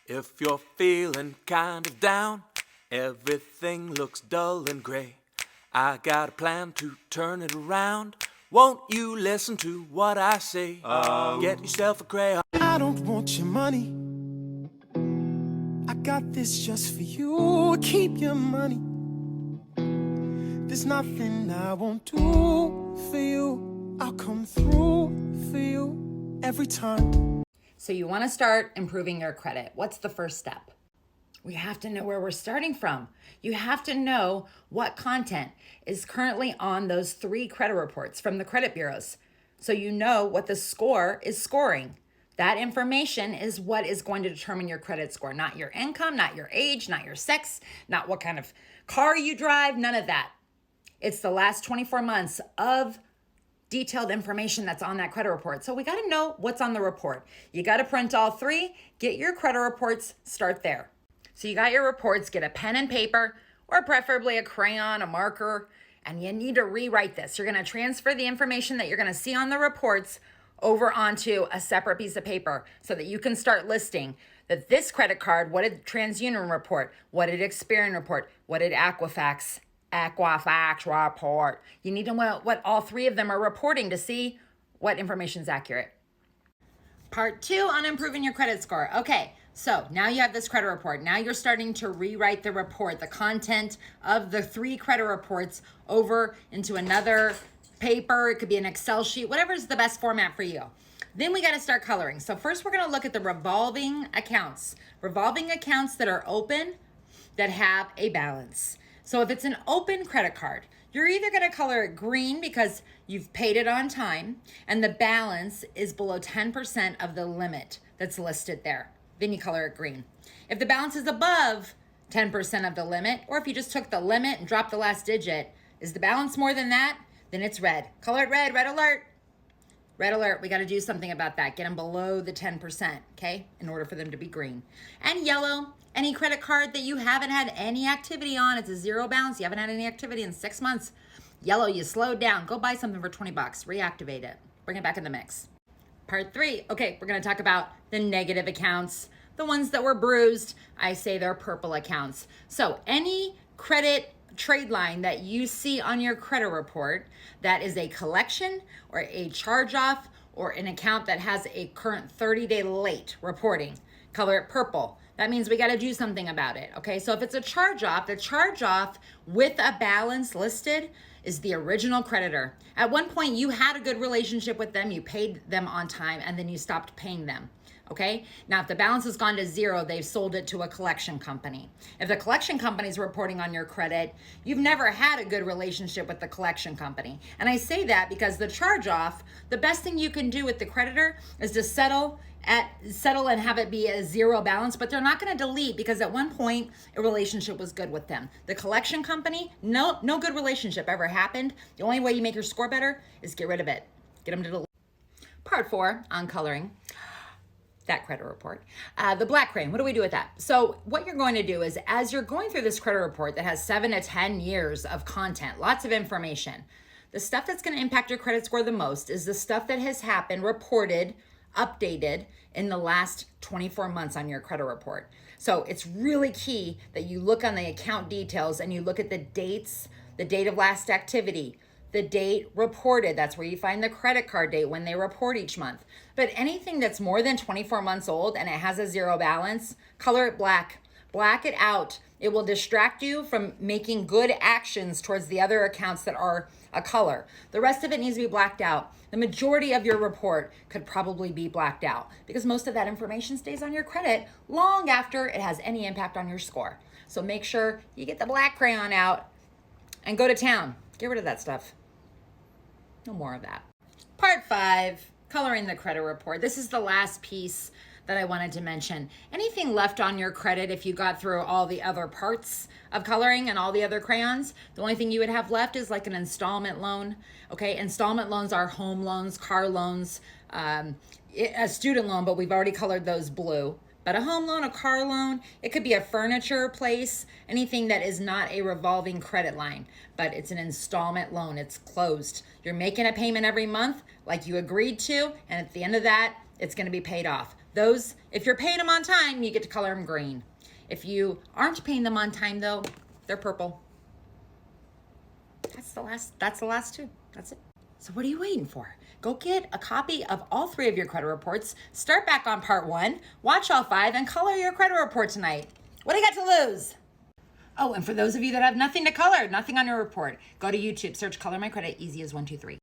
If you're feeling kind of down, everything looks dull and gray, I got a plan to turn it around. Won't you listen to what I say? Get yourself a crayon. I don't want your money. I got this just for you. Keep your money. There's nothing I won't do for you. I'll come through for you every time. So you want to start improving your credit. What's the first step? We have to know where we're starting from. You have to know what content is currently on those 3 credit reports from the credit bureaus. So you know what the score is scoring. That information is what is going to determine your credit score, not your income, not your age, not your sex, not what kind of car you drive, none of that. It's the last 24 months of detailed information that's on that credit report. So we got to know what's on the report. You got to print all 3, get your credit reports, start there. So you got your reports, get a pen and paper, or preferably a crayon, a marker, and you need to rewrite this. You're going to transfer the information that you're going to see on the reports over onto a separate piece of paper so that you can start listing that this credit card, what did TransUnion report, what did Experian report, what did Equifax report. You need to know what all 3 of them are reporting to see what information is accurate. Part 2 on improving your credit score. Okay, so now you have this credit report. Now you're starting to rewrite the report, the content of the 3 credit reports over into another paper. It could be an Excel sheet, whatever is the best format for you. Then we got to start coloring. So first we're going to look at the revolving accounts that are open that have a balance. So if it's an open credit card, you're either going to color it green because you've paid it on time and the balance is below 10% of the limit that's listed there. Then you color it green. If the balance is above 10% of the limit, or if you just took the limit and dropped the last digit, is the balance more than that? Then it's red. Color it red, red alert. Red alert, we got to do something about that. Get them below the 10%, okay, in order for them to be green. And yellow, any credit card that you haven't had any activity on, it's a 0 balance, you haven't had any activity in 6 months. Yellow, you slowed down. Go buy something for 20 bucks, reactivate it, bring it back in the mix. Part 3, okay, we're going to talk about the negative accounts, the ones that were bruised. I say they're purple accounts. So any credit trade line that you see on your credit report that is a collection or a charge off or an account that has a current 30-day late reporting, color it purple. That means we got to do something about it. Okay, so if it's a charge off, the charge off with a balance listed is the original creditor. At one point you had a good relationship with them, you paid them on time, and then you stopped paying them. Okay, now if the balance has gone to 0, they've sold it to a collection company. If the collection company is reporting on your credit, you've never had a good relationship with the collection company. And I say that because the charge off, the best thing you can do with the creditor is to settle and have it be a 0 balance, but they're not going to delete because at one point a relationship was good with them. The collection company, no good relationship ever happened. The only way you make your score better is get rid of it. Get them to delete. Part 4 on coloring that credit report. The black crayon, what do we do with that? So what you're going to do is, as you're going through this credit report that has 7 to 10 years of content, lots of information, the stuff that's going to impact your credit score the most is the stuff that has happened, reported, updated in the last 24 months on your credit report. So it's really key that you look on the account details and you look at the dates, the date of last activity, the date reported. That's where you find the credit card date when they report each month. But anything that's more than 24 months old and it has a 0 balance, color it black. Black it out. It will distract you from making good actions towards the other accounts that are a color. The rest of it needs to be blacked out. The majority of your report could probably be blacked out because most of that information stays on your credit long after it has any impact on your score. So make sure you get the black crayon out and go to town. Get rid of that stuff. No more of that. Part 5, coloring the credit report. This is the last piece that I wanted to mention. Anything left on your credit if you got through all the other parts of coloring and all the other crayons, the only thing you would have left is like an installment loan. Okay, installment loans are home loans, car loans, a student loan, but we've already colored those blue. But a home loan, a car loan, it could be a furniture place, anything that is not a revolving credit line, but it's an installment loan. It's closed. You're making a payment every month like you agreed to, and at the end of that, it's going to be paid off. Those, if you're paying them on time, you get to color them green. If you aren't paying them on time though, they're purple. That's the last two. That's it. So what are you waiting for? Go get a copy of all 3 of your credit reports, start back on part 1, watch all 5, and color your credit report tonight. What do you got to lose? Oh, and for those of you that have nothing to color, nothing on your report, go to YouTube, search Color My Credit, easy as 1, 2, 3.